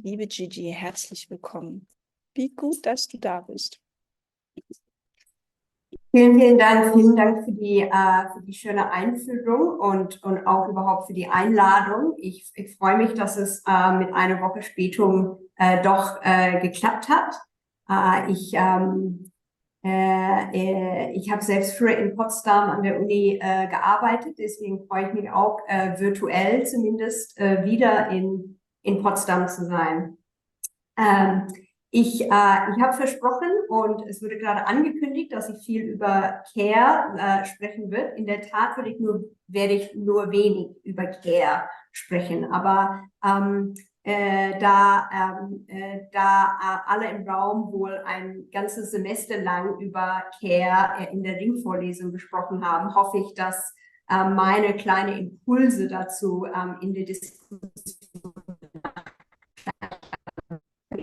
Liebe Gigi, herzlich willkommen. Wie gut, dass du da bist. Vielen Dank. Vielen Dank für die schöne Einführung und auch überhaupt für die Einladung. Ich freue mich, dass es mit einer Woche Spätung doch geklappt hat. Ich habe selbst früher in Potsdam an der Uni gearbeitet, deswegen freue ich mich auch virtuell zumindest wieder in Potsdam zu sein. Ich habe versprochen und es wurde gerade angekündigt, dass ich viel über Care sprechen wird. In der Tat werde ich nur wenig über Care sprechen, aber da alle im Raum wohl ein ganzes Semester lang über Care in der Ringvorlesung gesprochen haben, hoffe ich, dass meine kleinen Impulse dazu in der Diskussion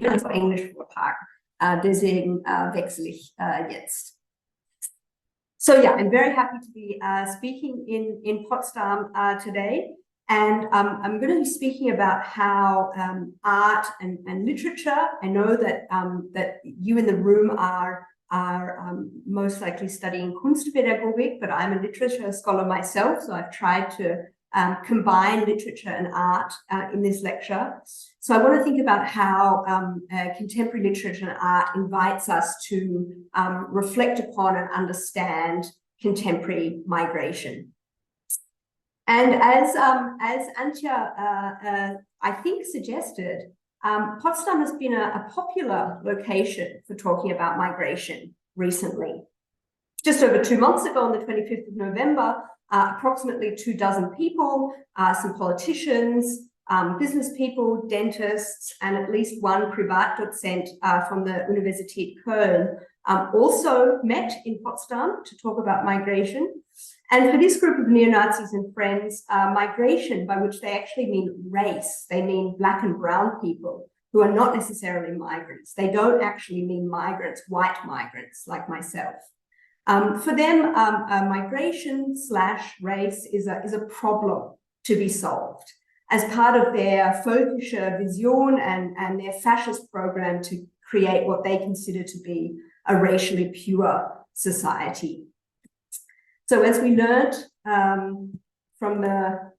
auf Englisch Vortrag. Deswegen wechsle ich jetzt. So yeah, I'm very happy to be speaking in Potsdam today. And I'm going to be speaking about how art and literature, I know that, that you in the room are most likely studying Kunstpädagogik, but I'm a literature scholar myself, so I've tried to combine literature and art in this lecture. So I want to think about how contemporary literature and art invites us to reflect upon and understand contemporary migration. And as Antje, I think, suggested, Potsdam has been a popular location for talking about migration recently. Just over 2 months ago, on the 25th of November, approximately 24 people, some politicians, business people, dentists, and at least one Privatdozent from the Universität Köln also met in Potsdam to talk about migration. And for this group of neo-Nazis and friends, migration, by which they actually mean race, they mean black and brown people who are not necessarily migrants. They don't actually mean migrants, white migrants like myself. For them, migration/race is a problem to be solved as part of their völkische Vision and their fascist program to create what they consider to be a racially pure society. So as we learned from the...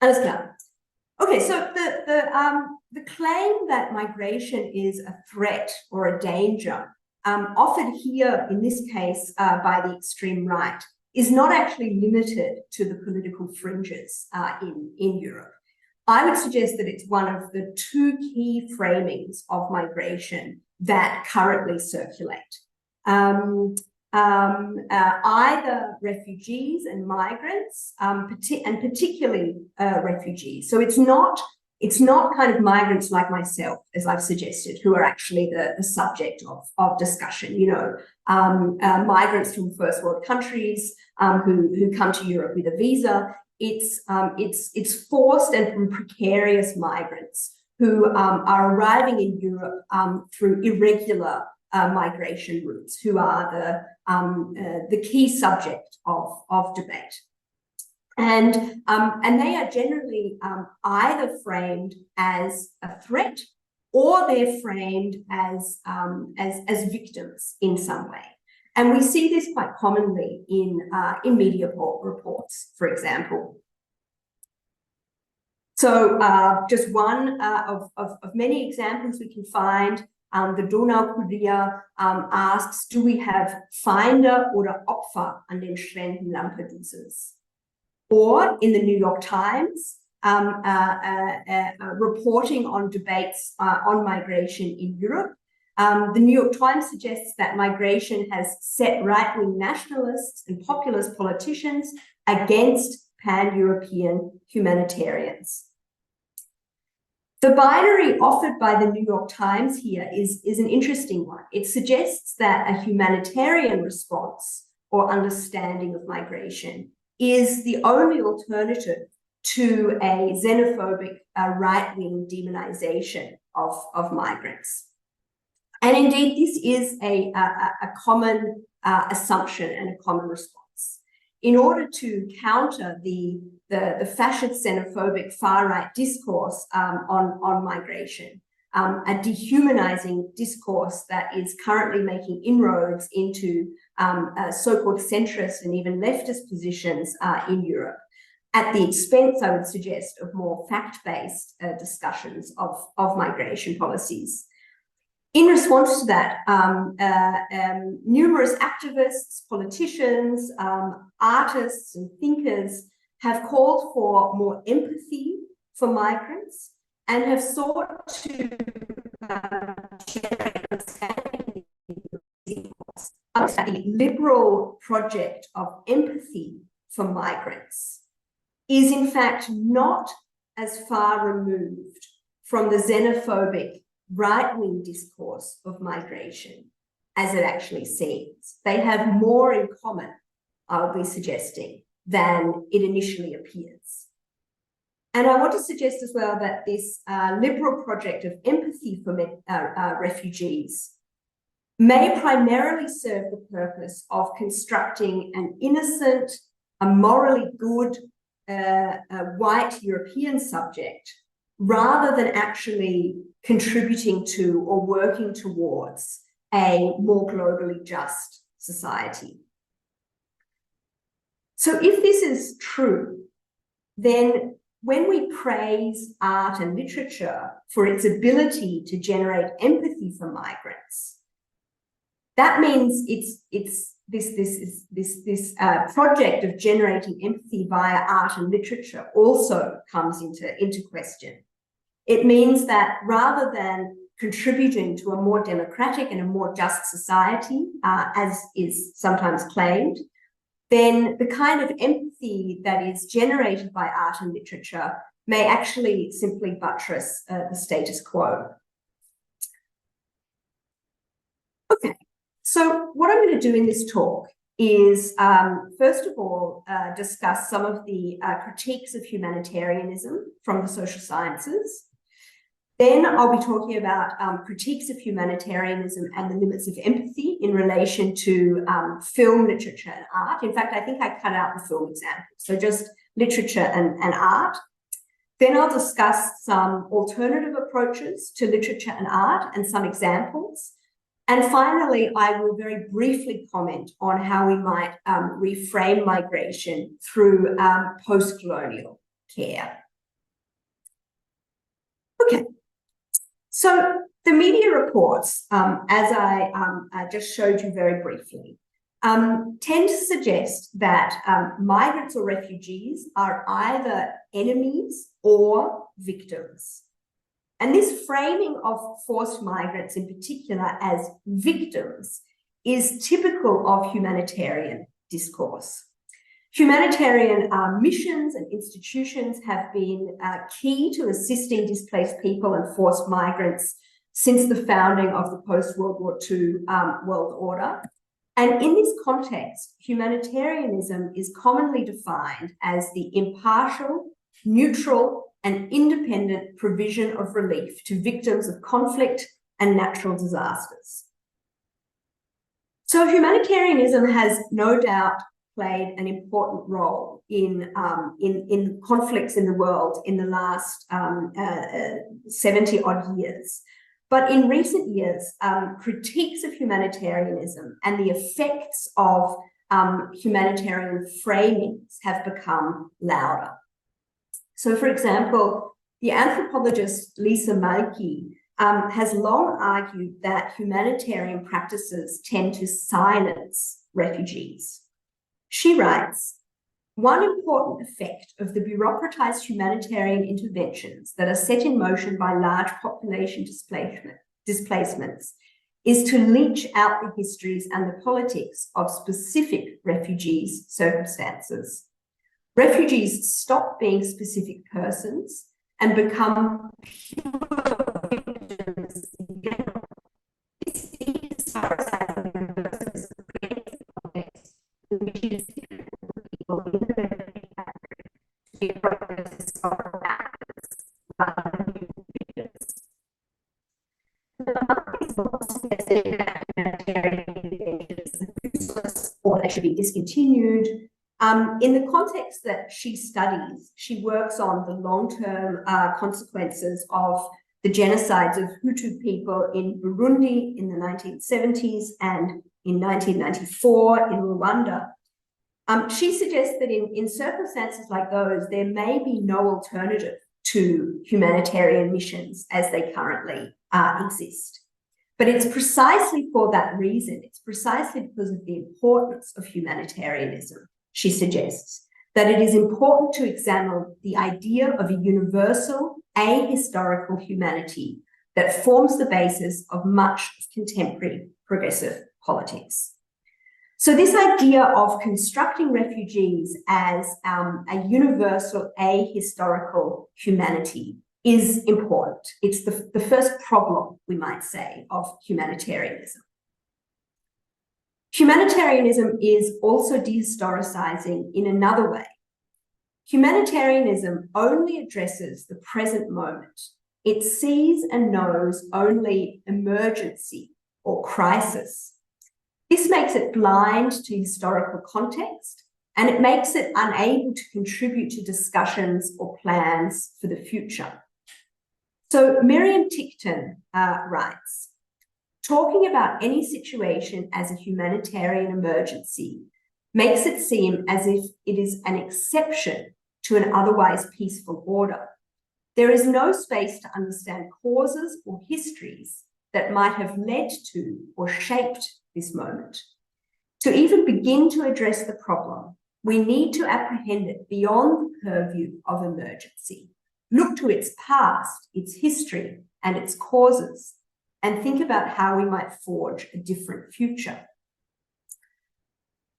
Alles klar. Okay, so the claim that migration is a threat or a danger offered here, in this case, by the extreme right, is not actually limited to the political fringes in Europe. I would suggest that it's one of the two key framings of migration that currently circulate. Either refugees and migrants, and particularly refugees. So it's not kind of migrants like myself, as I've suggested, who are actually the subject of discussion. You know, migrants from first world countries who come to Europe with a visa. It's forced and from precarious migrants who are arriving in Europe through irregular migration routes, who are the key subject of debate. And they are generally either framed as a threat or they're framed as victims in some way. And we see this quite commonly in media reports, for example. So just one of many examples we can find. The Donaukurier asks, do we have Feinde oder Opfer an den Stränden Lampedusas? Or in the New York Times, reporting on debates on migration in Europe, the New York Times suggests that migration has set right-wing nationalists and populist politicians against pan-European humanitarians. The binary offered by the New York Times here is an interesting one. It suggests that a humanitarian response or understanding of migration is the only alternative to a xenophobic right-wing demonization of migrants. And indeed, this is a common assumption and a common response. in order to counter the fascist xenophobic far-right discourse on migration, a dehumanizing discourse that is currently making inroads into so-called centrist and even leftist positions in Europe, at the expense, I would suggest, of more fact-based discussions of migration policies. In response to that, numerous activists, politicians, artists, and thinkers have called for more empathy for migrants and have sought to generate understanding the liberal project of empathy for migrants is in fact not as far removed from the xenophobic right-wing discourse of migration as it actually seems. They have more in common, I'll be suggesting, than it initially appears. And I want to suggest as well that this liberal project of empathy for refugees may primarily serve the purpose of constructing an innocent, a morally good, white European subject, rather than actually contributing to or working towards a more globally just society. So if this is true, then when we praise art and literature for its ability to generate empathy for migrants, that means this project of generating empathy via art and literature also comes into question. It means that rather than contributing to a more democratic and a more just society, as is sometimes claimed, then the kind of empathy that is generated by art and literature may actually simply buttress the status quo. Okay, so what I'm going to do in this talk is, first of all, discuss some of the critiques of humanitarianism from the social sciences. Then I'll be talking about critiques of humanitarianism and the limits of empathy in relation to film, literature, and art. In fact, I think I cut out the film example, so just literature and art. Then I'll discuss some alternative approaches to literature and art and some examples. And finally, I will very briefly comment on how we might reframe migration through post-colonial care. Okay. So the media reports, as I just showed you very briefly, tend to suggest that migrants or refugees are either enemies or victims. And this framing of forced migrants in particular as victims is typical of humanitarian discourse. Humanitarian missions and institutions have been key to assisting displaced people and forced migrants since the founding of the post-World War II world order. And in this context, humanitarianism is commonly defined as the impartial, neutral, and independent provision of relief to victims of conflict and natural disasters. So humanitarianism has no doubt played an important role in conflicts in the world in the last 70-odd years. But in recent years, critiques of humanitarianism and the effects of humanitarian framings have become louder. So, for example, the anthropologist Lisa Malki has long argued that humanitarian practices tend to silence refugees. She writes, "One important effect of the bureaucratized humanitarian interventions that are set in motion by large population displacements is to leach out the histories and the politics of specific refugees' circumstances. Refugees stop being specific persons and become pure victims in general. This is which is difficult for people in the refugee category to be processes of actors rather than victims. The market also suggested that humanitarian interventions are useless or they should be discontinued, In the context that she studies, she works on the long-term consequences of the genocides of Hutu people in Burundi in the 1970s and in 1994 in Rwanda. She suggests that in circumstances like those, there may be no alternative to humanitarian missions as they currently exist. But it's precisely for that reason, it's precisely because of the importance of humanitarianism, she suggests, that it is important to examine the idea of a universal, ahistorical humanity that forms the basis of much of contemporary progressive politics. So this idea of constructing refugees as a universal, ahistorical humanity is important. It's the first problem, we might say, of humanitarianism. Humanitarianism is also dehistoricizing in another way. Humanitarianism only addresses the present moment. It sees and knows only emergency or crisis. This makes it blind to historical context, and it makes it unable to contribute to discussions or plans for the future. So Miriam Tickton writes, talking about any situation as a humanitarian emergency makes it seem as if it is an exception to an otherwise peaceful order. There is no space to understand causes or histories that might have led to or shaped this moment. To even begin to address the problem, we need to apprehend it beyond the purview of emergency, look to its past, its history, and its causes, and think about how we might forge a different future.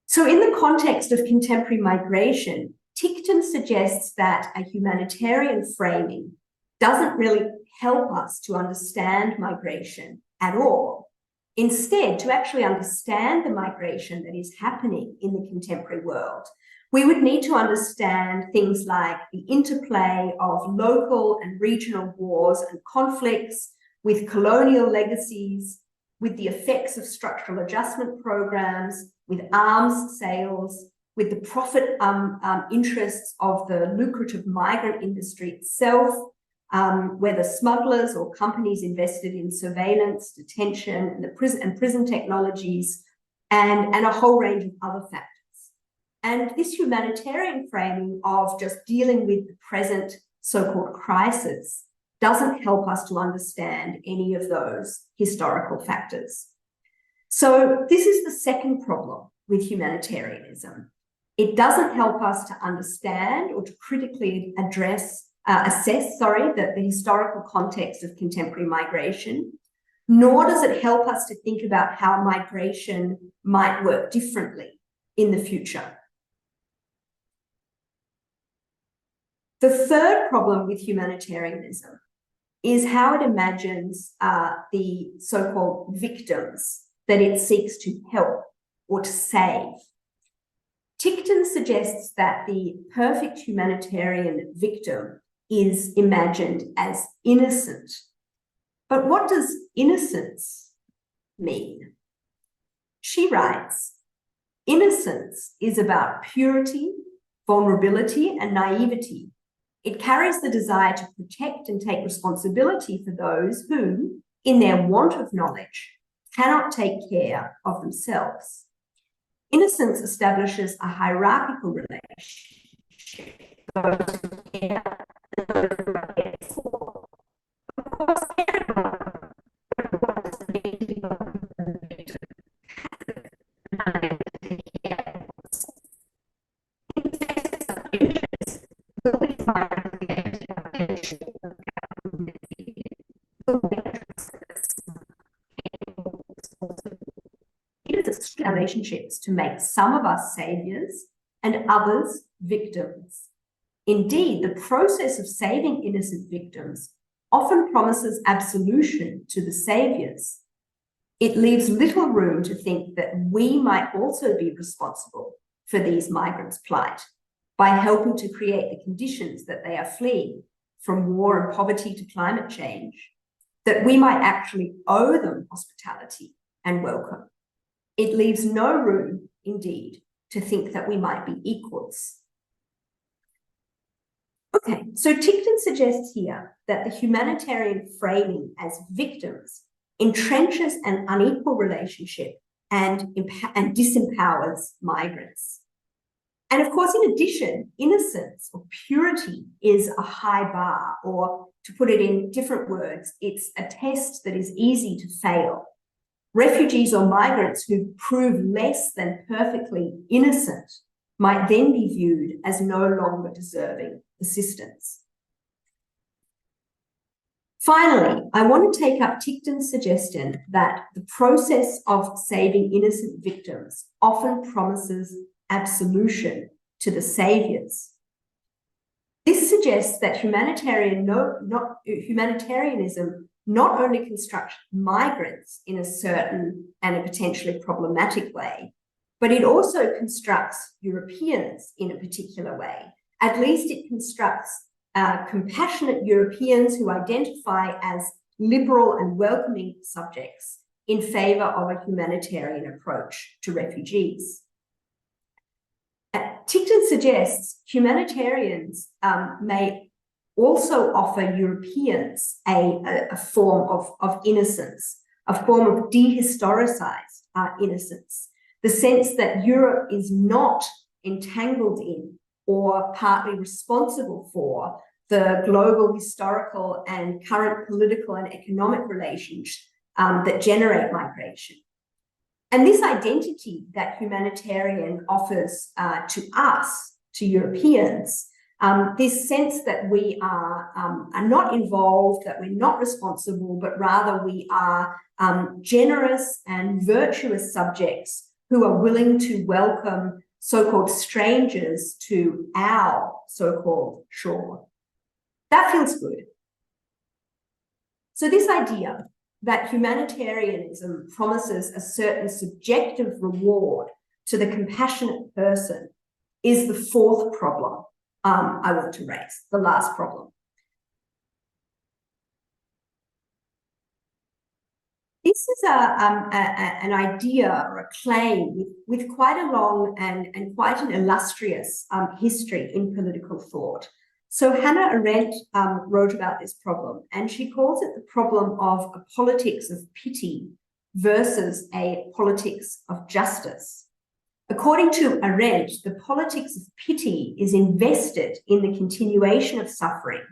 So in the context of contemporary migration, Tickton suggests that a humanitarian framing doesn't really help us to understand migration at all. Instead, to actually understand the migration that is happening in the contemporary world, we would need to understand things like the interplay of local and regional wars and conflicts with colonial legacies, with the effects of structural adjustment programs, with arms sales, with the profit interests of the lucrative migrant industry itself, whether smugglers or companies invested in surveillance, detention, and prison technologies, and a whole range of other factors. And this humanitarian framing of just dealing with the present so-called crisis doesn't help us to understand any of those historical factors. So this is the second problem with humanitarianism. It doesn't help us to understand or to critically assess the historical context of contemporary migration, nor does it help us to think about how migration might work differently in the future. The third problem with humanitarianism is how it imagines the so-called victims that it seeks to help or to save. Tickton suggests that the perfect humanitarian victim is imagined as innocent. But what does innocence mean? She writes, innocence is about purity, vulnerability, and naivety. It carries the desire to protect and take responsibility for those who, in their want of knowledge, cannot take care of themselves. Innocence establishes a hierarchical relationship. Those who care and those who are cared for. Of course, everyone wants to be relationships to make some of us saviors and others victims. Indeed, the process of saving innocent victims often promises absolution to the saviors. It leaves little room to think that we might also be responsible for these migrants' plight by helping to create the conditions that they are fleeing, from war and poverty to climate change, that we might actually owe them hospitality and welcome. It leaves no room, indeed, to think that we might be equals. Okay, so Titel suggests here that the humanitarian framing as victims entrenches an unequal relationship and disempowers migrants. And of course, in addition, innocence or purity is a high bar, or to put it in different words, it's a test that is easy to fail. Refugees or migrants who prove less than perfectly innocent might then be viewed as no longer deserving assistance. Finally, I want to take up Tichten's suggestion that the process of saving innocent victims often promises absolution to the saviors. This suggests that humanitarianism not only constructs migrants in a certain and a potentially problematic way, but it also constructs Europeans in a particular way. At least it constructs compassionate Europeans who identify as liberal and welcoming subjects in favor of a humanitarian approach to refugees. Tichten suggests humanitarians may also offer Europeans a form of innocence, a form of dehistoricized innocence, the sense that Europe is not entangled in or partly responsible for the global historical and current political and economic relations that generate migration. And this identity that humanitarian offers to us, to Europeans, this sense that we are not involved, that we're not responsible, but rather we are generous and virtuous subjects who are willing to welcome so-called strangers to our so-called shore. That feels good. So this idea that humanitarianism promises a certain subjective reward to the compassionate person is the fourth problem I want to raise, the last problem. This is an idea or a claim with quite a long and quite an illustrious history in political thought. So Hannah Arendt wrote about this problem, and she calls it the problem of a politics of pity versus a politics of justice. According to Arendt, the politics of pity is invested in the continuation of suffering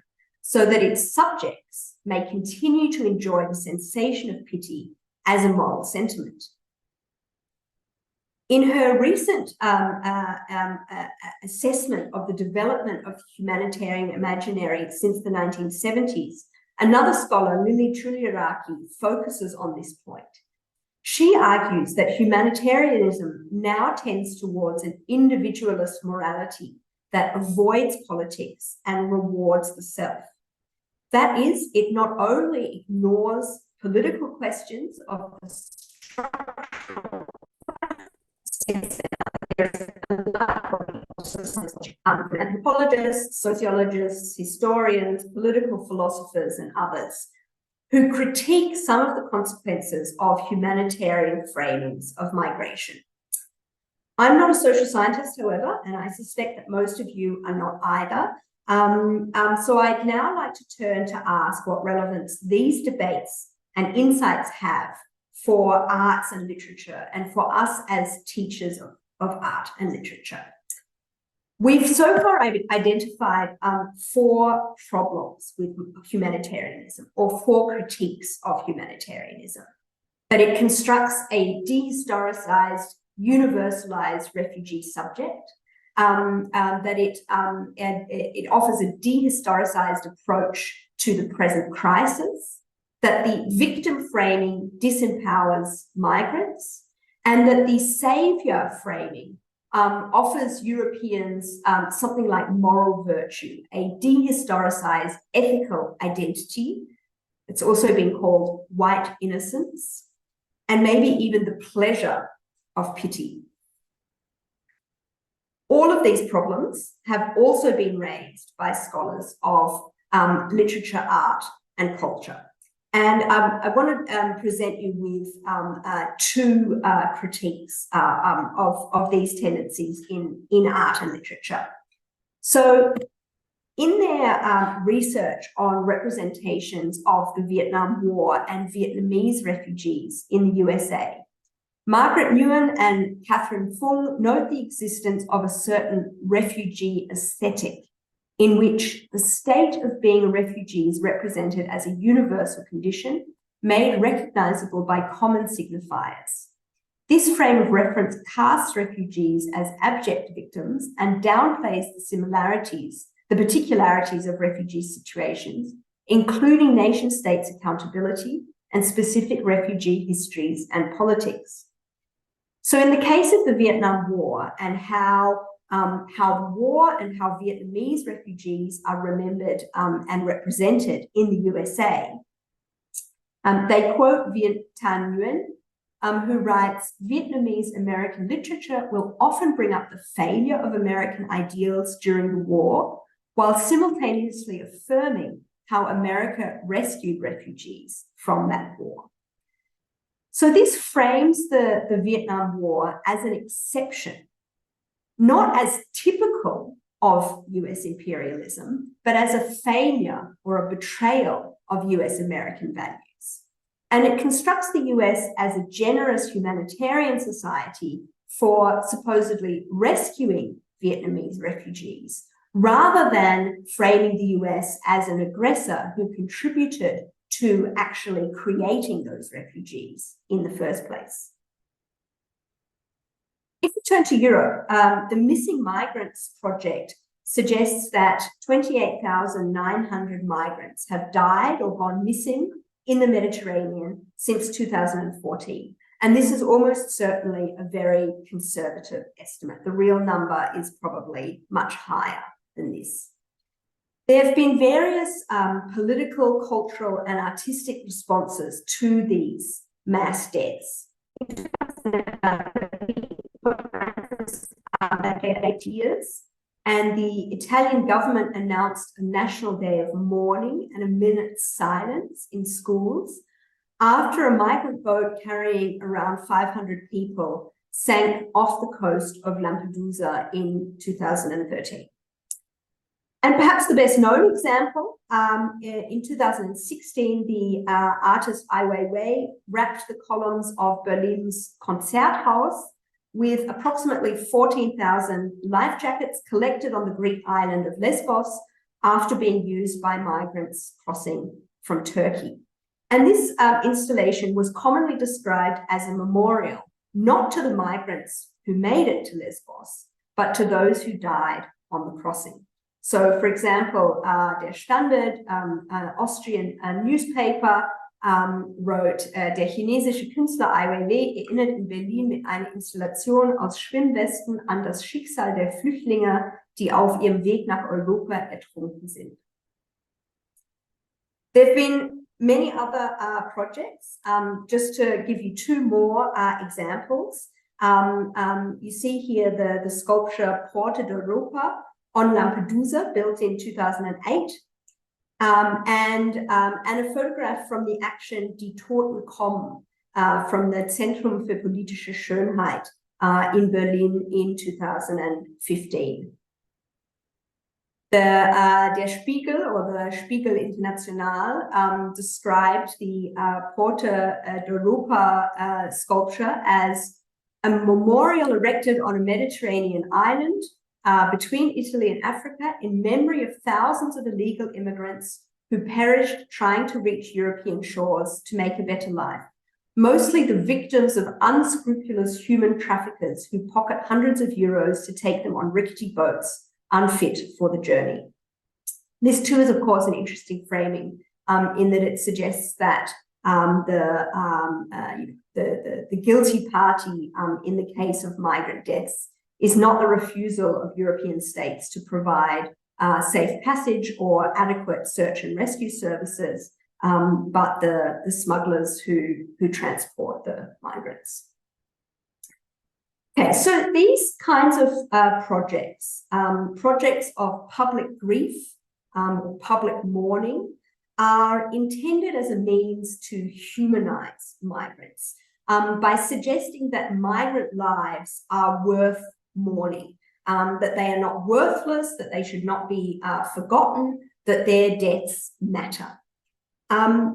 so that its subjects may continue to enjoy the sensation of pity as a moral sentiment. In her recent assessment of the development of humanitarian imaginary since the 1970s, another scholar, Lili Tuliaraki, focuses on this point. She argues that humanitarianism now tends towards an individualist morality that avoids politics and rewards the self. That is, it not only ignores political questions of the structural anthropologists, sociologists, historians, political philosophers, and others who critique some of the consequences of humanitarian framings of migration. I'm not a social scientist, however, and I suspect that most of you are not either. So I'd now like to turn to ask what relevance these debates and insights have for arts and literature and for us as teachers of art and literature. We've so far identified 4 problems with humanitarianism, or 4 critiques of humanitarianism. That it constructs a dehistoricized, universalized refugee subject, that it offers a dehistoricized approach to the present crisis, that the victim framing disempowers migrants, and that the savior framing offers Europeans something like moral virtue, a dehistoricized ethical identity. It's also been called white innocence, and maybe even the pleasure of pity. All of these problems have also been raised by scholars of literature, art, and culture. And I want to present you with two critiques of these tendencies in art and literature. So in their research on representations of the Vietnam War and Vietnamese refugees in the USA, Margaret Nguyen and Catherine Fung note the existence of a certain refugee aesthetic in which the state of being a refugee is represented as a universal condition made recognizable by common signifiers. This frame of reference casts refugees as abject victims and downplays the similarities, the particularities of refugee situations, including nation states' accountability and specific refugee histories and politics. So in the case of the Vietnam War and how the war and how Vietnamese refugees are remembered and represented in the USA, they quote Viet Thanh Nguyen, who writes, Vietnamese American literature will often bring up the failure of American ideals during the war, while simultaneously affirming how America rescued refugees from that war. So this frames the Vietnam War as an exception, not as typical of US imperialism, but as a failure or a betrayal of US American values. And it constructs the US as a generous humanitarian society for supposedly rescuing Vietnamese refugees, rather than framing the US as an aggressor who contributed to actually creating those refugees in the first place. If we turn to Europe, the Missing Migrants Project suggests that 28,900 migrants have died or gone missing in the Mediterranean since 2014. And this is almost certainly a very conservative estimate. The real number is probably much higher than this. There have been various political, cultural, and artistic responses to these mass deaths. That 8 years, and the Italian government announced a national day of mourning and a minute's silence in schools after a migrant boat carrying around 500 people sank off the coast of Lampedusa in 2013. And perhaps the best known example, in 2016, the artist Ai Weiwei wrapped the columns of Berlin's Konzerthaus with approximately 14,000 life jackets collected on the Greek island of Lesbos after being used by migrants crossing from Turkey. And this installation was commonly described as a memorial, not to the migrants who made it to Lesbos, but to those who died on the crossing. So, for example, Der Standard, an Austrian newspaper, wrote, der chinesische Künstler Ai Weiwei erinnert in Berlin mit einer Installation aus Schwimmwesten an das Schicksal der Flüchtlinge, die auf ihrem Weg nach Europa ertrunken sind. There have been many other projects. Just to give you two more examples, you see here the sculpture Porte d'Europa on Lampedusa, built in 2008. And a photograph from the action Die Toten kommen from the Zentrum für politische Schönheit in Berlin in 2015. Der Spiegel, or the Spiegel International, described the Porte d'Europa sculpture as a memorial erected on a Mediterranean island between Italy and Africa in memory of thousands of illegal immigrants who perished trying to reach European shores to make a better life, mostly the victims of unscrupulous human traffickers who pocket hundreds of euros to take them on rickety boats unfit for the journey. This too is, of course, an interesting framing in that it suggests that the guilty party in the case of migrant deaths is not the refusal of European states to provide safe passage or adequate search and rescue services, but the smugglers who transport the migrants. Okay, so these kinds of projects of public grief or public mourning, are intended as a means to humanize migrants by suggesting that migrant lives are worth mourning, that they are not worthless, that they should not be forgotten, that their deaths matter.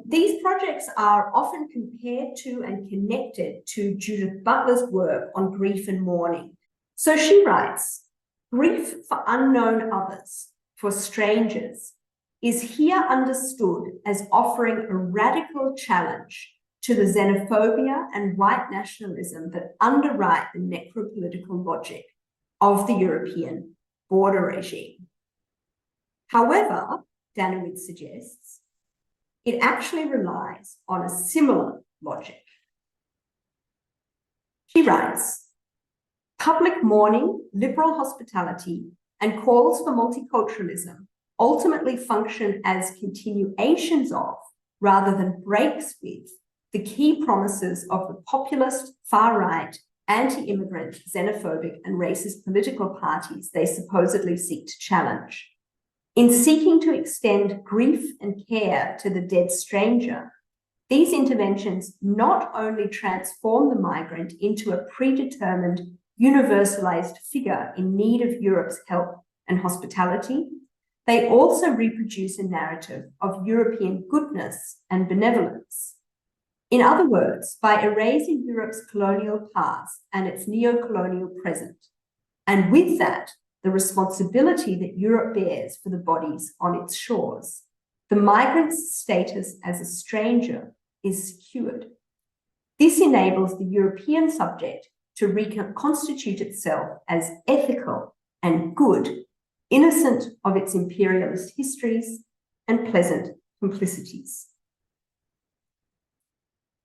These projects are often compared to and connected to Judith Butler's work on grief and mourning. So she writes, grief for unknown others, for strangers, is here understood as offering a radical challenge to the xenophobia and white nationalism that underwrite the necropolitical logic of the European border regime. However, Danowitz suggests, it actually relies on a similar logic. She writes, public mourning, liberal hospitality, and calls for multiculturalism ultimately function as continuations of, rather than breaks with, the key promises of the populist, far-right, anti-immigrant, xenophobic, and racist political parties they supposedly seek to challenge. In seeking to extend grief and care to the dead stranger, these interventions not only transform the migrant into a predetermined, universalized figure in need of Europe's help and hospitality, they also reproduce a narrative of European goodness and benevolence. In other words, by erasing Europe's colonial past and its neo-colonial present, and with that, the responsibility that Europe bears for the bodies on its shores, the migrant's status as a stranger is secured. This enables the European subject to reconstitute itself as ethical and good, innocent of its imperialist histories and pleasant complicities.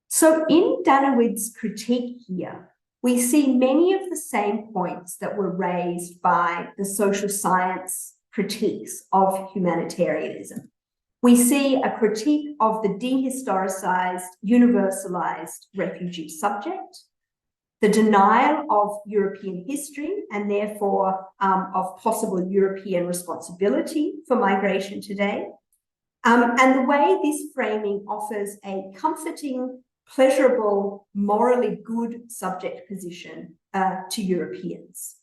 So in Danowitz's critique here, we see many of the same points that were raised by the social science critiques of humanitarianism. We see a critique of the dehistoricized, universalized refugee subject, the denial of European history and therefore of possible European responsibility for migration today, and the way this framing offers a comforting, pleasurable, morally good subject position to Europeans.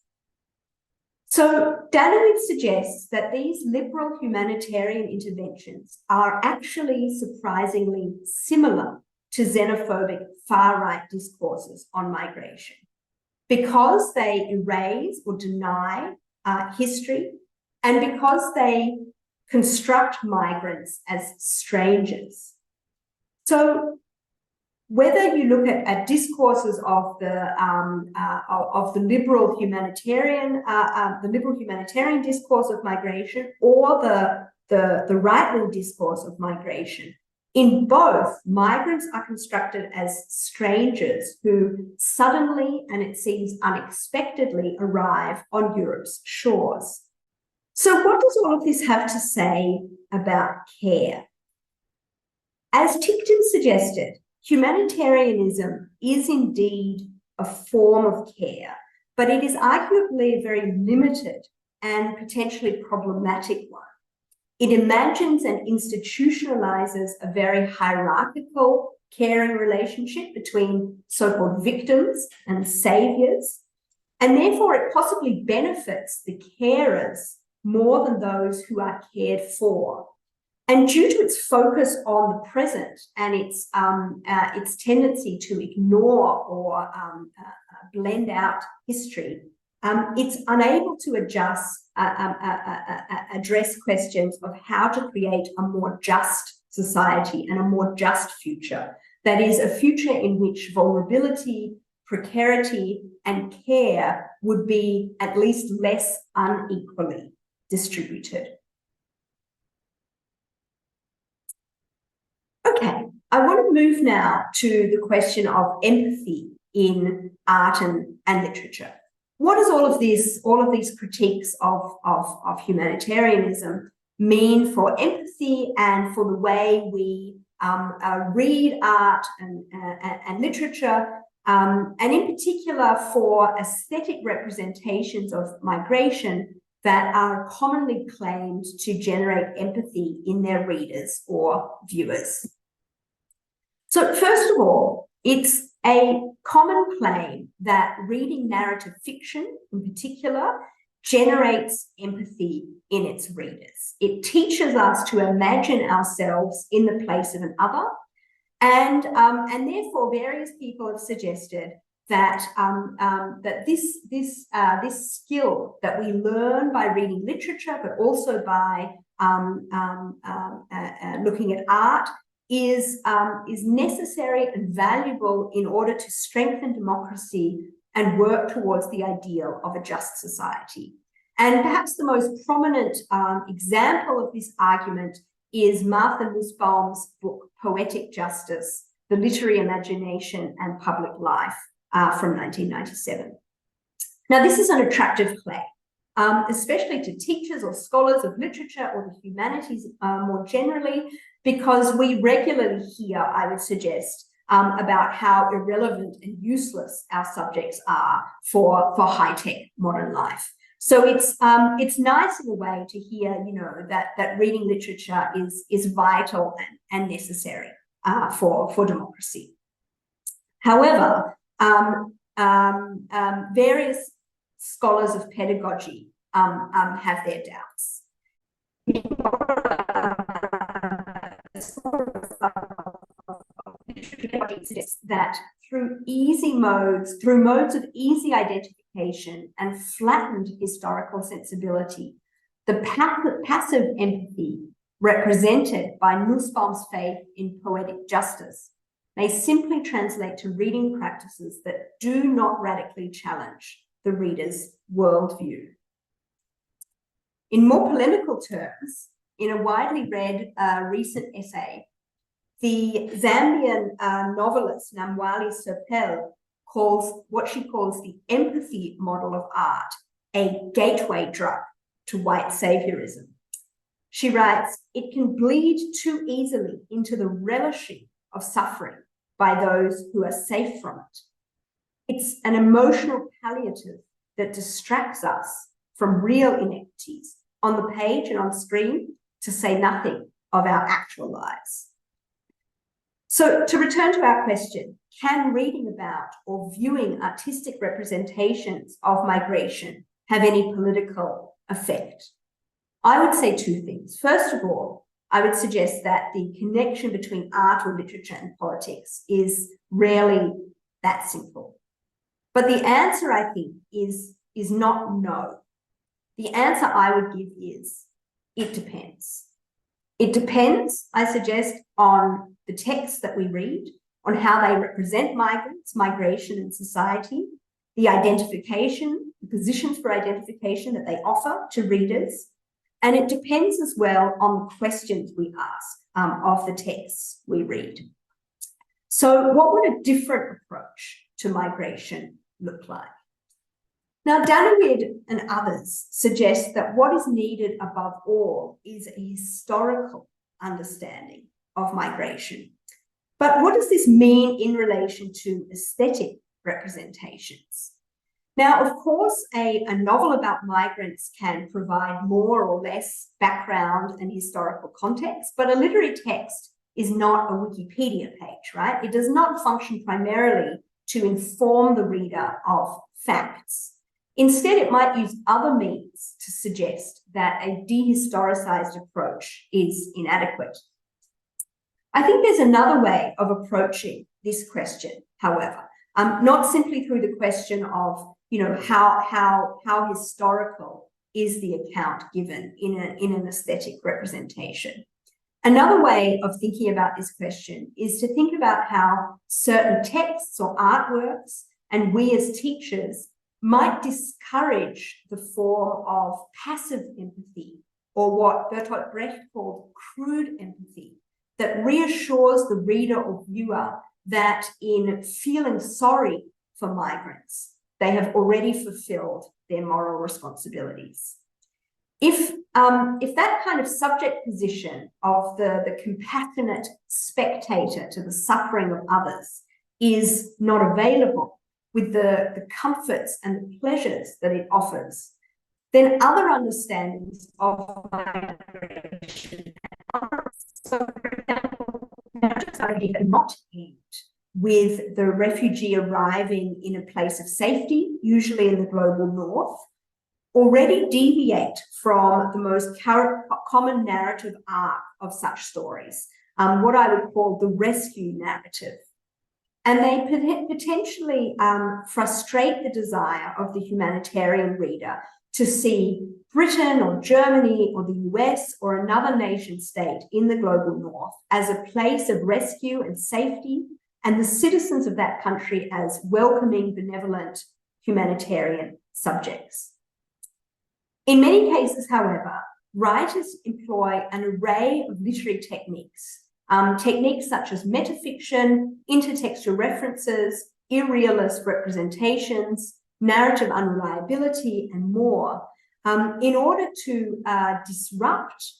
So Danowitz suggests that these liberal humanitarian interventions are actually surprisingly similar to xenophobic far-right discourses on migration because they erase or deny history and because they construct migrants as strangers. So whether you look at discourses of the liberal humanitarian discourse of migration or the right-wing discourse of migration, in both, migrants are constructed as strangers who suddenly, and it seems unexpectedly, arrive on Europe's shores. So what does all of this have to say about care? As Titel suggested, humanitarianism is indeed a form of care, but it is arguably a very limited and potentially problematic one. It imagines and institutionalizes a very hierarchical caring relationship between so-called victims and saviors, and therefore it possibly benefits the carers more than those who are cared for. And due to its focus on the present and its tendency to ignore or blend out history, it's unable to address questions of how to create a more just society and a more just future. That is, a future in which vulnerability, precarity, and care would be at least less unequally distributed. Okay, I want to move now to the question of empathy in art and literature. What does all of these critiques of humanitarianism mean for empathy and for the way we read art and literature, and in particular for aesthetic representations of migration that are commonly claimed to generate empathy in their readers or viewers. So first of all, it's a common claim that reading narrative fiction in particular generates empathy in its readers. It teaches us to imagine ourselves in the place of an other, and therefore various people have suggested that this skill that we learn by reading literature, but also by looking at art, is necessary and valuable in order to strengthen democracy and work towards the ideal of a just society. And perhaps the most prominent example of this argument is Martha Nussbaum's book, Poetic Justice, The Literary Imagination and Public Life, from 1997. Now, this is an attractive play, especially to teachers or scholars of literature or the humanities more generally, because we regularly hear, I would suggest, about how irrelevant and useless our subjects are for high-tech modern life. So it's nice in a way to hear, you know, that reading literature is vital and necessary for democracy. However, various scholars of pedagogy have their doubts. That through modes of easy identification and flattened historical sensibility, the passive empathy represented by Nussbaum's faith in poetic justice may simply translate to reading practices that do not radically challenge the reader's worldview. In more polemical terms, in a widely read recent essay, the Zambian novelist Namwali Serpell calls what she calls the empathy model of art a gateway drug to white saviorism. She writes, "It can bleed too easily into the relishing of suffering by those who are safe from it. It's an emotional palliative that distracts us from real inequities on the page and on screen, to say nothing of our actual lives." So to return to our question, can reading about or viewing artistic representations of migration have any political effect? I would say two things. First of all, I would suggest that the connection between art or literature and politics is rarely that simple. But the answer, I think, is not no. The answer I would give is, it depends. It depends, I suggest, on the texts that we read, on how they represent migrants, migration and society, the identification, the positions for identification that they offer to readers. And it depends as well on the questions we ask of the texts we read. So what would a different approach to migration look like? Now, Danawid and others suggest that what is needed above all is a historical understanding of migration. But what does this mean in relation to aesthetic representations? Now, of course, a novel about migrants can provide more or less background and historical context, but a literary text is not a Wikipedia page, right? It does not function primarily to inform the reader of facts. Instead, it might use other means to suggest that a dehistoricized approach is inadequate. I think there's another way of approaching this question, however, not simply through the question of, you know, how historical is the account given in an aesthetic representation. Another way of thinking about this question is to think about how certain texts or artworks, and we as teachers, might discourage the form of passive empathy, or what Bertolt Brecht called crude empathy, that reassures the reader or viewer that in feeling sorry for migrants, they have already fulfilled their moral responsibilities. If that kind of subject position of the compassionate spectator to the suffering of others is not available with the comforts and the pleasures that it offers, then other understandings of migration. So, for example, not end with the refugee arriving in a place of safety, usually in the global north, already deviate from the most common narrative arc of such stories, what I would call the rescue narrative. And they potentially frustrate the desire of the humanitarian reader to see Britain or Germany or the US or another nation state in the global north as a place of rescue and safety, and the citizens of that country as welcoming, benevolent humanitarian subjects. In many cases, however, writers employ an array of literary techniques, techniques such as metafiction, intertextual references, irrealist representations, narrative unreliability, and more, in order to disrupt,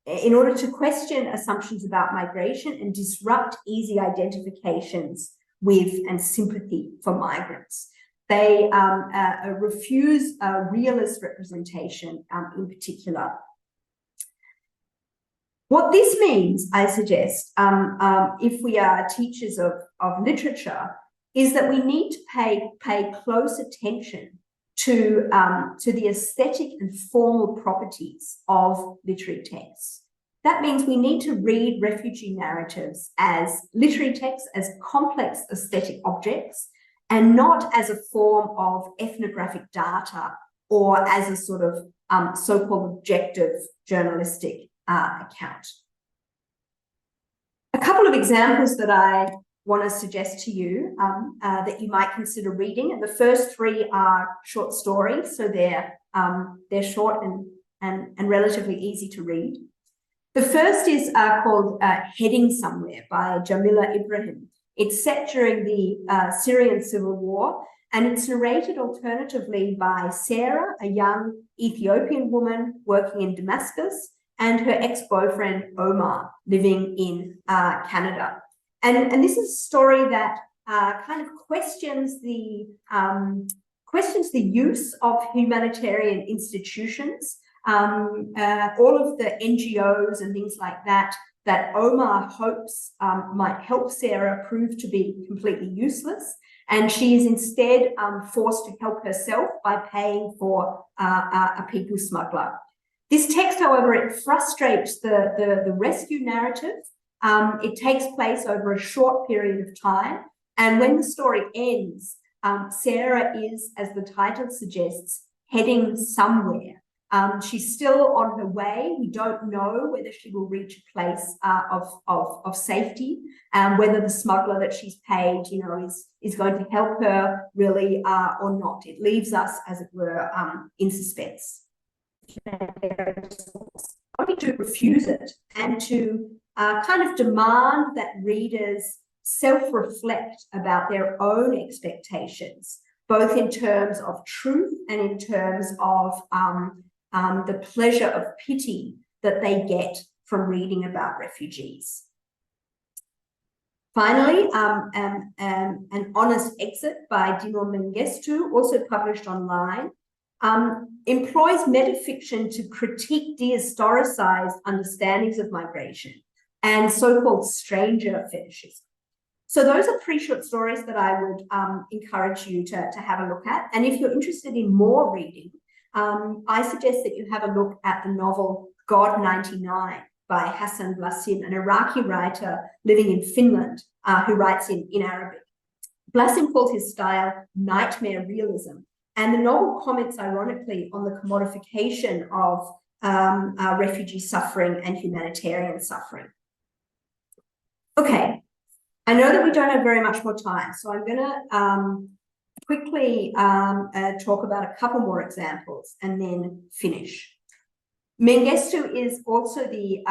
in order to question assumptions about migration and disrupt easy identifications with and sympathy for migrants. They refuse realist representation in particular. What this means, I suggest, if we are teachers of literature, is that we need to pay close attention to the aesthetic and formal properties of literary texts. That means we need to read refugee narratives as literary texts, as complex aesthetic objects, and not as a form of ethnographic data or as a sort of so-called objective journalistic account. A couple of examples that I want to suggest to you that you might consider reading, and the first three are short stories, so they're short and relatively easy to read. The first is called Heading Somewhere by Jamila Ibrahim. It's set during the Syrian civil war, and it's narrated alternatively by Sarah, a young Ethiopian woman working in Damascus, and her ex-boyfriend Omar, living in Canada. And this is a story that kind of questions the use of humanitarian institutions, all of the NGOs and things like that Omar hopes might help Sarah prove to be completely useless. And she is instead forced to help herself by paying for a people smuggler. This text, however, it frustrates the rescue narrative. It takes place over a short period of time. And when the story ends, Sarah is, as the title suggests, heading somewhere. She's still on her way. We don't know whether she will reach a place of safety, whether the smuggler that she's paid, is going to help her really or not. It leaves us, as it were, in suspense. Only to refuse it and to kind of demand that readers self-reflect about their own expectations, both in terms of truth and in terms of the pleasure of pity that they get from reading about refugees. Finally, An Honest Exit by Dino Mengistu, also published online, employs metafiction to critique dehistoricized understandings of migration and so-called stranger fetishism. So those are three short stories that I would encourage you to have a look at. And if you're interested in more reading, I suggest that you have a look at the novel God 99 by Hassan Blasim, an Iraqi writer living in Finland who writes in Arabic. Blasim called his style nightmare realism, and the novel comments ironically on the commodification of refugee suffering and humanitarian suffering. Okay, I know that we don't have very much more time, so I'm going to quickly talk about a couple more examples and then finish. Mengistu is also the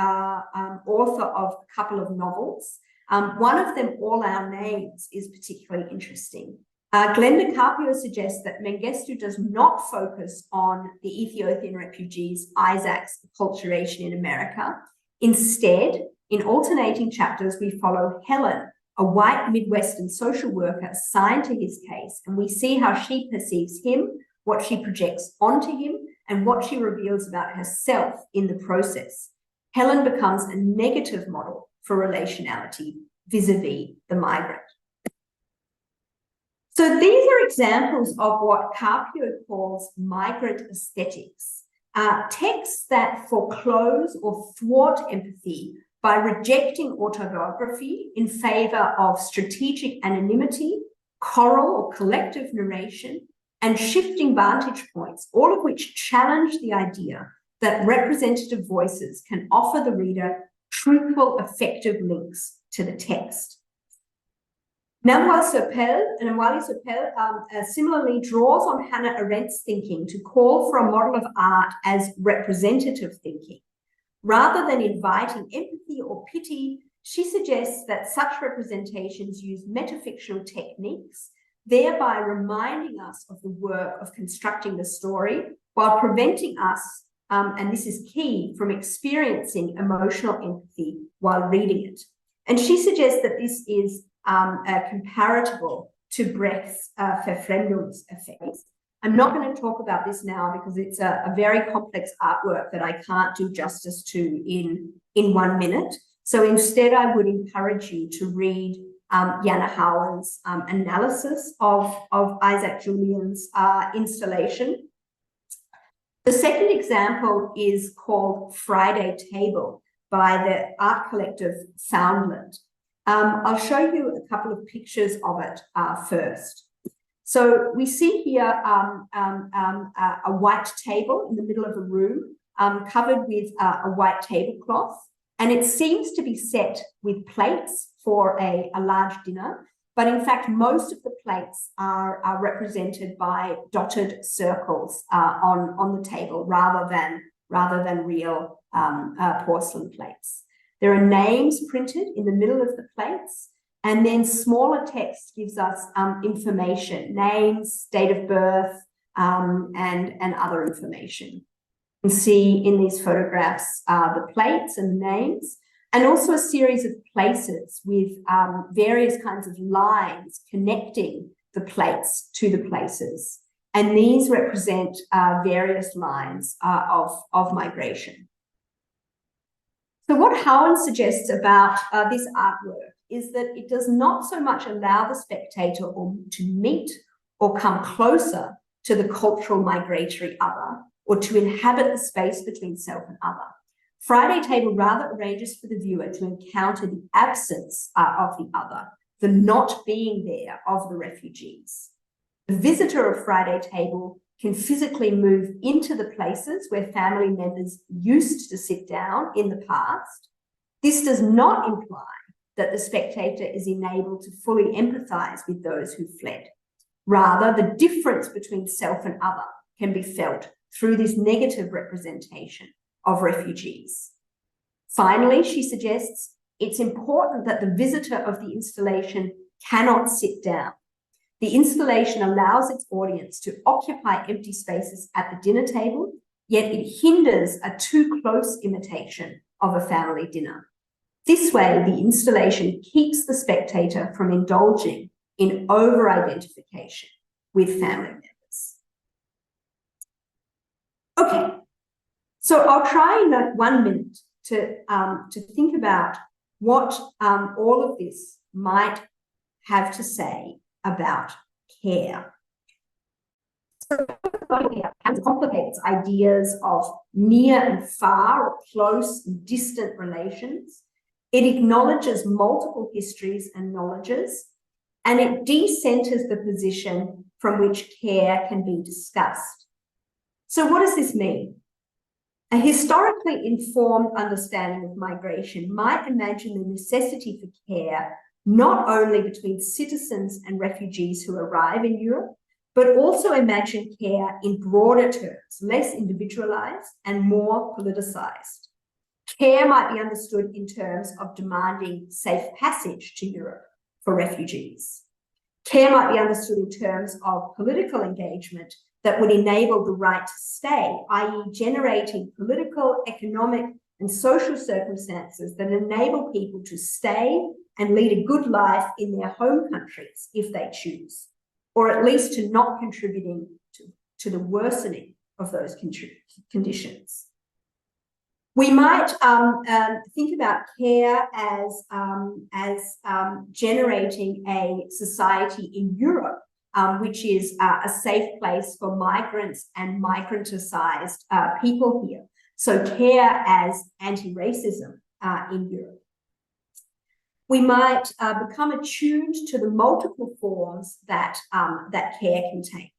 author of a couple of novels. One of them, All Our Names, is particularly interesting. Glenda Carpio suggests that Mengistu does not focus on the Ethiopian refugees Isaac's acculturation in America. Instead, in alternating chapters, we follow Helen, a white Midwestern social worker assigned to his case, and we see how she perceives him, what she projects onto him, and what she reveals about herself in the process. Helen becomes a negative model for relationality vis-a-vis the migrant. So these are examples of what Carpio calls migrant aesthetics, texts that foreclose or thwart empathy by rejecting autobiography in favor of strategic anonymity, choral or collective narration, and shifting vantage points, all of which challenge the idea that representative voices can offer the reader truthful, effective links to the text. Namwali Sopel similarly draws on Hannah Arendt's thinking to call for a model of art as representative thinking. Rather than inviting empathy or pity, she suggests that such representations use metafictional techniques, thereby reminding us of the work of constructing the story while preventing us, and this is key, from experiencing emotional empathy while reading it. And she suggests that this is comparable to Brecht's Verfremdungseffekt. I'm not going to talk about this now because it's a very complex artwork that I can't do justice to in 1 minute. So instead, I would encourage you to read Jana Howland's analysis of Isaac Julian's installation. The second example is called Friday Table by the art collective Foundland. I'll show you a couple of pictures of it first. So we see here a white table in the middle of a room covered with a white tablecloth, and it seems to be set with plates for a large dinner, but in fact most of the plates are represented by dotted circles on the table rather than real porcelain plates. There are names printed in the middle of the plates, and then smaller text gives us information, names, date of birth, and other information. You can see in these photographs the plates and names, and also a series of places with various kinds of lines connecting the plates to the places. And these represent various lines of migration. So what Howland suggests about this artwork is that it does not so much allow the spectator to meet or come closer to the cultural migratory other, or to inhabit the space between self and other. Friday Table rather arranges for the viewer to encounter the absence of the other, the not being there of the refugees. The visitor of Friday Table can physically move into the places where family members used to sit down in the past. This does not imply that the spectator is enabled to fully empathize with those who fled. Rather, the difference between self and other can be felt through this negative representation of refugees. Finally, she suggests it's important that the visitor of the installation cannot sit down. The installation allows its audience to occupy empty spaces at the dinner table, yet it hinders a too close imitation of a family dinner. This way, the installation keeps the spectator from indulging in over-identification with family members. Okay, so I'll try in 1 minute to think about what all of this might have to say about care. So it complicates ideas of near and far, or close and distant relations. It acknowledges multiple histories and knowledges, and it decenters the position from which care can be discussed. So what does this mean? A historically informed understanding of migration might imagine the necessity for care not only between citizens and refugees who arrive in Europe, but also imagine care in broader terms, less individualized and more politicized. Care might be understood in terms of demanding safe passage to Europe for refugees. Care might be understood in terms of political engagement that would enable the right to stay, i.e. generating political, economic, and social circumstances that enable people to stay and lead a good life in their home countries if they choose, or at least to not contributing to the worsening of those conditions. We might think about care as generating a society in Europe, which is a safe place for migrants and migranticized people here. So care as anti-racism in Europe. We might become attuned to the multiple forms that care can take.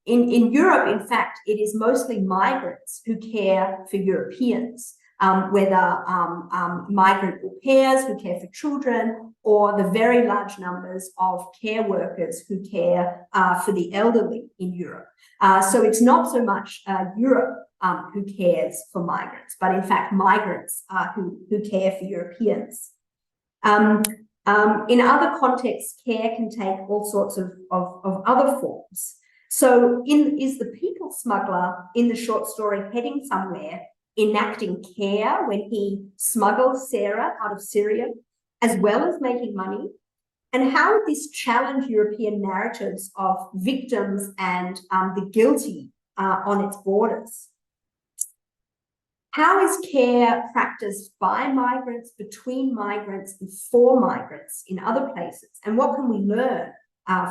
In Europe, in fact, it is mostly migrants who care for Europeans, whether migrant au pairs who care for children, or the very large numbers of care workers who care for the elderly in Europe. So it's not so much Europe who cares for migrants, but in fact, migrants who care for Europeans. In other contexts, care can take all sorts of other forms. So is the people smuggler in the short story heading somewhere, enacting care when he smuggles Sarah out of Syria, as well as making money? And how would this challenge European narratives of victims and the guilty on its borders? How is care practiced by migrants, between migrants, and for migrants in other places? And what can we learn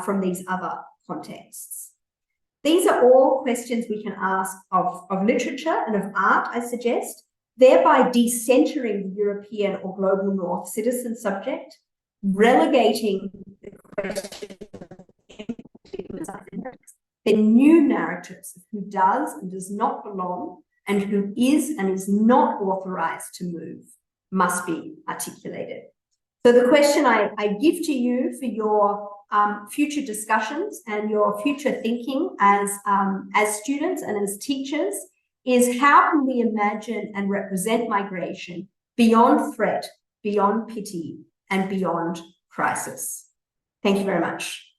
from these other contexts? These are all questions we can ask of literature and of art, I suggest, thereby decentering the European or global North citizen subject, relegating the question of the new narratives of who does and does not belong, and who is and is not authorized to move must be articulated. So the question I give to you for your future discussions and your future thinking as students and as teachers is, how can we imagine and represent migration beyond threat, beyond pity, and beyond crisis? Thank you very much.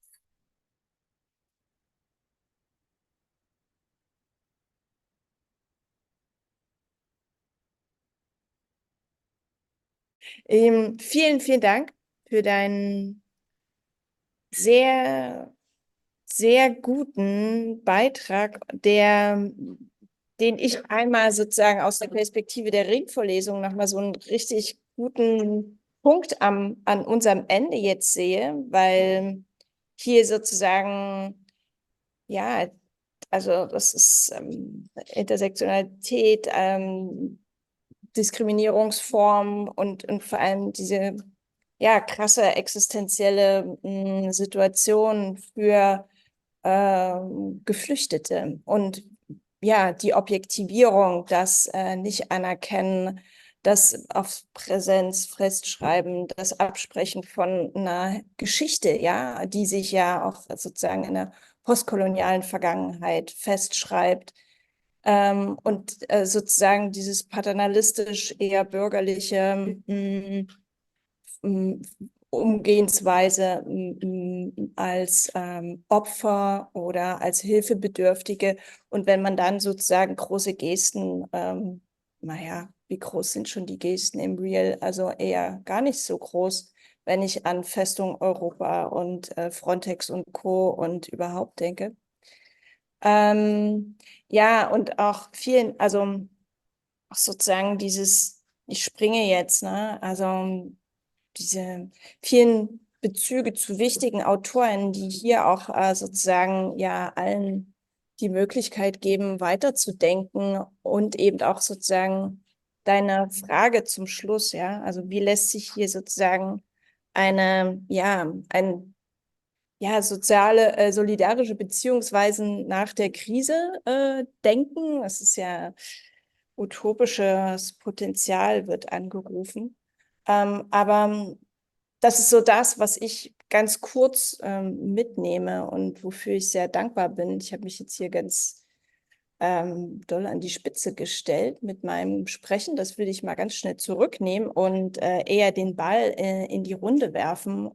Vielen, vielen Dank für deinen sehr, sehr guten Beitrag, den ich einmal sozusagen aus der Perspektive der Ringvorlesung nochmal so einen richtig guten Punkt an unserem Ende jetzt sehe, weil hier sozusagen, ja, also das ist Intersektionalität, Diskriminierungsformen und vor allem diese krasse existenzielle Situation für Geflüchtete und die Objektivierung, das nicht anerkennen, das auf Präsenz festschreiben, das Absprechen von einer Geschichte, die sich ja auch sozusagen in der postkolonialen Vergangenheit festschreibt. Und sozusagen dieses paternalistisch eher bürgerliche Umgehensweise als Opfer oder als Hilfebedürftige. Und wenn man dann sozusagen große Gesten, wie groß sind schon die Gesten im Real? Also eher gar nicht so groß, wenn ich an Festung Europa und Frontex und Co. und überhaupt denke. Und auch vielen, also auch sozusagen ich springe jetzt, ne? Also diese vielen Bezüge zu wichtigen Autoren, die hier auch sozusagen allen die Möglichkeit geben, weiterzudenken und eben auch sozusagen deine Frage zum Schluss, also wie lässt sich hier sozusagen soziale, solidarische Beziehungsweisen nach der Krise denken. Das ist ja utopisches Potenzial wird angerufen. Aber das ist so das, was ich ganz kurz mitnehme und wofür ich sehr dankbar bin. Ich habe mich jetzt hier ganz doll an die Spitze gestellt mit meinem Sprechen. Das will ich mal ganz schnell zurücknehmen und eher den Ball in die Runde werfen